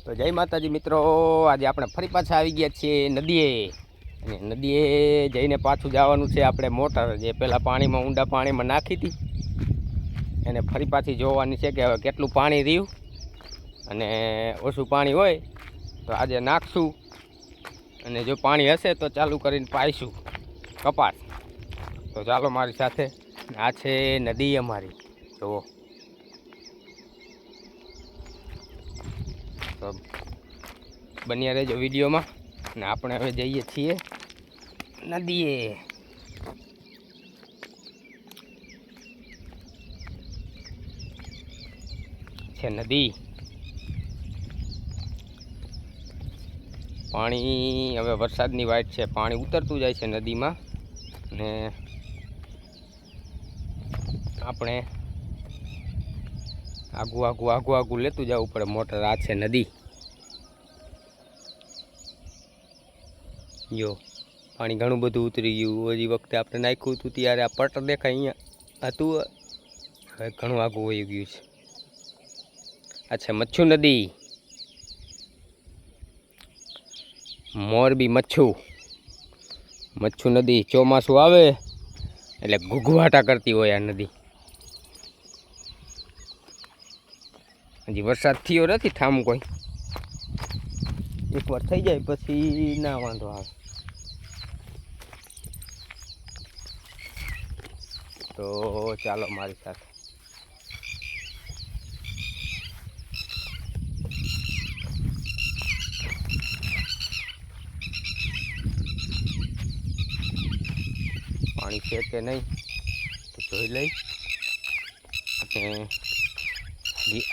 તો જય માતાજી મિત્રો, આજે આપણે ફરી પાછા આવી ગયા છીએ નદીએ. અને નદીએ જઈને પાછું જવાનું છે આપણે મોટર જે પહેલાં પાણીમાં ઊંડા પાણીમાં નાખી હતી એને ફરી પાછી જોવાની છે કે હવે કેટલું પાણી રહ્યું, અને ઓછું પાણી હોય તો આજે નાખશું, અને જો પાણી હશે તો ચાલુ કરીને પાઈશું કપાસ. તો ચાલો મારી સાથે. આ છે નદી અમારી, જુઓ. તો બન્યા રહેજો વિડીયોમાં. ને આપણે હવે જઈએ છીએ નદીએ. છે નદી, પાણી હવે વરસાદની વાટ છે, પાણી ઉતરતું જાય છે નદીમાં, ને આપણે આગું લેતું જવું પડે મોટર. આ છે નદી, જો પાણી ઘણું બધું ઉતરી ગયું. હજી વખતે આપણે નાખ્યું હતું ત્યારે આ પટ દેખાય અહીંયા હતું, હવે ઘણું આગું વહી ગયું છે. આ છે મચ્છુ નદી, મોરબી મચ્છુ નદી. ચોમાસું આવે એટલે ઘૂઘવાટા કરતી હોય આ નદી. હજી વરસાદ થયો નથી ઠામ કોઈ, એકવાર થઈ જાય પછી ના વાંધો આવે. તો ચાલો મારી સાથે. પાણી છે કે નહીં તો જોઈ લઈ, અને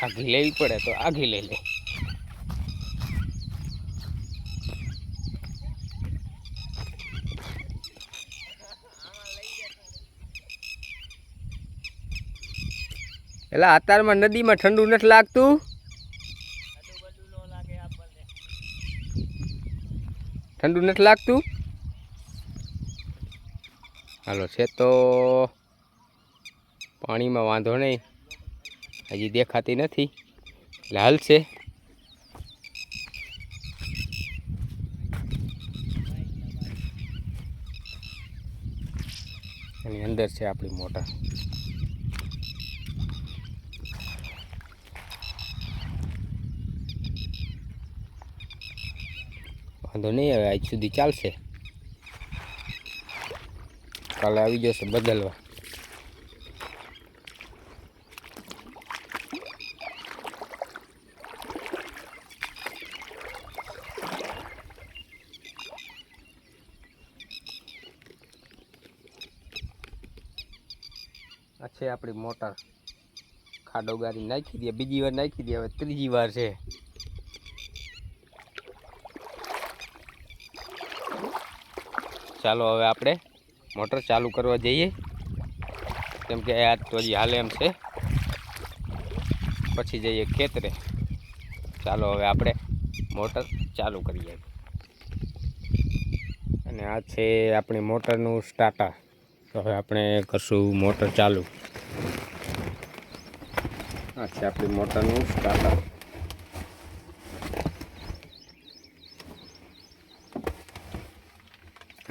આઘી લેવી પડે તો આઘી લઈ લે. એટલે અત્યારમાં નદીમાં ઠંડુ નથી લાગતું. ઠંડુ નથી લાગતું. હાલો છે તો પાણીમાં વાંધો નહીં, હજી દેખાતી નથી એટલે હાલશે. એની અંદર છે આપણી મોટર. વાંધો નહીં, હવે આજ સુધી ચાલશે, કાલે આવી જશે બદલવા. આ છે આપણી મોટર. ખાડો ગાડી નાખી દે, બીજી વાર નાખી દે, હવે ત્રીજી વાર છે. ચાલો હવે આપણે મોટર ચાલુ કરવા જઈએ, કેમ કે આજ તો હજી હાલે એમ છે, પછી જઈએ ખેતરે. ચાલો હવે આપણે મોટર ચાલુ કરીએ. અને આ છે આપણી મોટરનું સ્ટાર્ટર. તો હવે આપણે કરશું મોટર ચાલુ. આ છે આપણી મોટરનું સ્ટાર્ટર.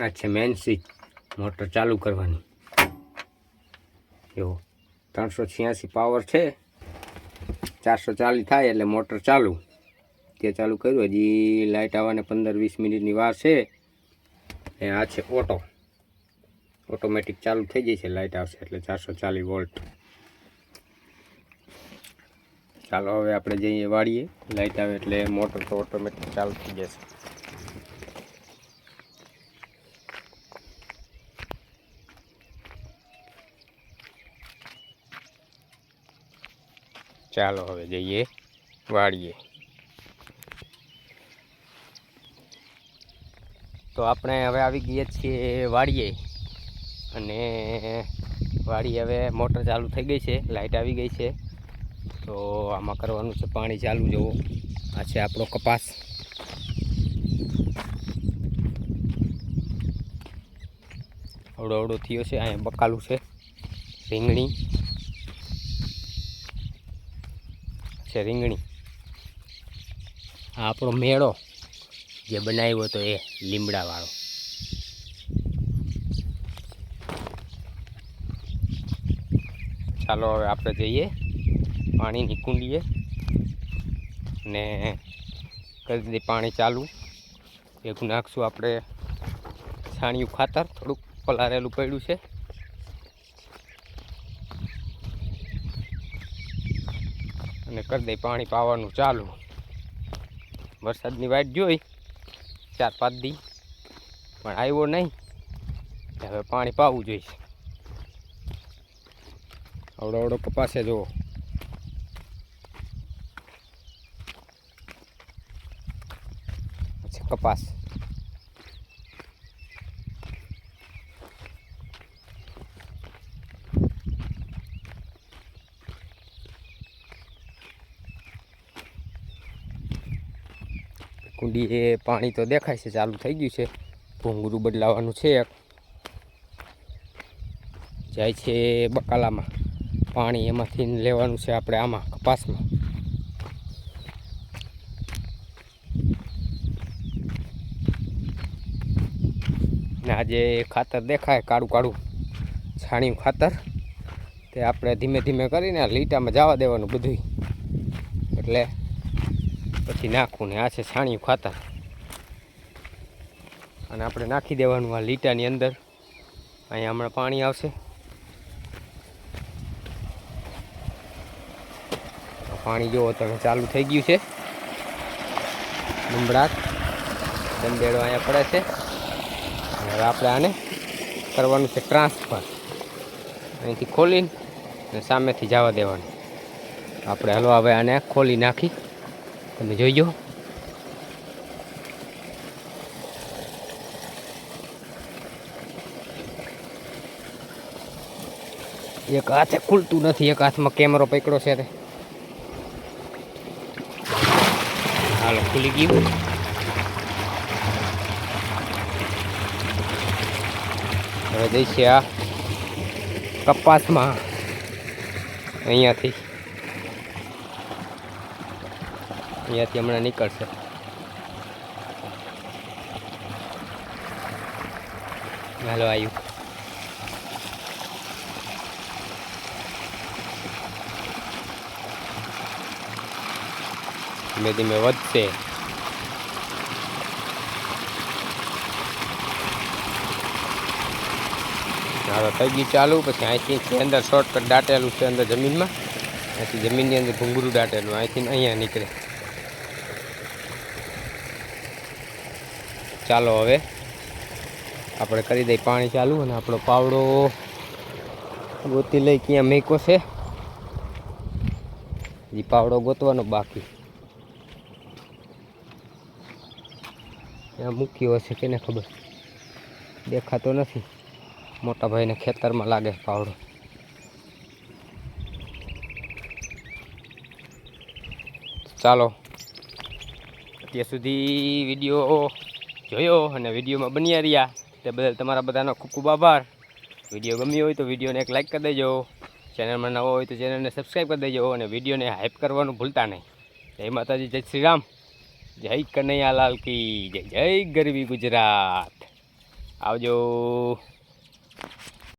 આ છે મેઇન સ્વિચ મોટર ચાલુ કરવાની. એવો 386 પાવર છે, 440 થાય એટલે મોટર ચાલુ. તે ચાલુ કર્યું, હજી લાઇટ આવવાને 15-20 મિનિટની વાર છે. આ છે ઓટોમેટિક ચાલુ થઈ જશે, લાઇટ આવશે એટલે 440 વોલ્ટ. ચાલો હવે આપણે જઈએ વાળીએ. લાઇટ આવે એટલે મોટર તો ઓટોમેટિક ચાલુ થઈ જશે. ચાલો હવે જઈએ વાળીએ. તો આપણે હવે આવી ગયા છીએ વાળીએ, અને વાડી હવે મોટર ચાલુ થઈ ગઈ છે, લાઇટ આવી ગઈ છે. તો આમાં કરવાનું છે પાણી ચાલુ. જુઓ, આ છે આપણો કપાસ. અવડો થયો છે. અહીંયા બકાલું છે, રીંગણી છે, રીંગણી આ આપણો મેળો જે બનાવ્યો હતો એ લીમડાવાળો. ચાલો હવે આપણે જઈએ પાણીની કુંડીએ ને કરી દઈએ પાણી ચાલુ. ભેગું નાખશું આપણે છાણિયું ખાતર, થોડુંક પલારેલું પડ્યું છે. અને કરી દઈએ પાણી પાવાનું ચાલુ. વરસાદની વાટ જોઈ 4-5 દી, પણ આવ્યો નહીં. હવે પાણી પાવું જોઈએ. અવડો કપાસ છે જુઓ. અચ્છા, કપાસ કુંડી એ પાણી તો દેખાય છે, ચાલુ થઈ ગયું છે. ભૂંગળું બદલાવાનું છે. એક જાય છે બકાલામાં પાણી, એમાંથી લેવાનું છે આપણે આમાં કપાસમાં. ને આ જે ખાતર દેખાય કાળું કાળું છાણિયું ખાતર, તે આપણે ધીમે ધીમે કરીને લીટામાં જવા દેવાનું બધું, એટલે પછી નાખવું. ને આ છે છાણિયું ખાતર, અને આપણે નાખી દેવાનું આ લીટાની અંદર. અહીંયા હમણાં પાણી આવશે. પાણી જોવો તમે, ચાલુ થઈ ગયું છે. ડુંબળાટ દંડેડો અહીંયા પડે છે. હવે આપણે આને કરવાનું છે ટ્રાન્સફર. અહીંથી ખોલીને સામેથી જવા દેવાનું. આપણે હલો હવે આને ખોલી નાખી, તમે જોઈજો. એક હાથે ખુલતું નથી, એક હાથમાં કેમેરો પકડ્યો છે. તે હાલો ખુલી ગયું. હવે જઈશે આ કપાસમાં. અહીંયાથી હમણાં નીકળશે. હાલો આવ્યું. ધીમે ધીમે વધશે. હાલો થઈ ગયું ચાલુ. પછી અહીંથી અંદર શોર્ટકટ દાટેલું છે, અંદર જમીનમાં. અહીંથી જમીનની અંદર ભૂંગળું દાટેલું, અહીંથી અહીંયા નીકળે. ચાલો હવે આપણે કરી દઈએ પાણી ચાલુ. અને આપણો પાવડો ગોતી લઈ ક્યાં મેકો છે. હજી પાવડો ગોતવાનો બાકી. ત્યાં મૂક્યો હશે કેને ખબર, દેખાતો નથી. મોટા ભાઈને ખેતરમાં લાગે પાવડો. ચાલો અત્યાર સુધી વિડીયો જોયો અને વિડીયોમાં બન્યા રહ્યા તે બદલ તમારા બધાનો ખૂબ ખૂબ આભાર. વિડીયો ગમ્યો હોય તો વિડીયોને એક લાઇક કરી દેજો. ચેનલમાં નવો હોય તો ચેનલને સબસ્ક્રાઈબ કરી દેજો. અને વિડીયોને હાઈપ કરવાનું ભૂલતા નહીં. જય માતાજી, જય શ્રી રામ, જય કનૈયાલાલ કી જય. જય ગરવી ગુજરાત. આવજો.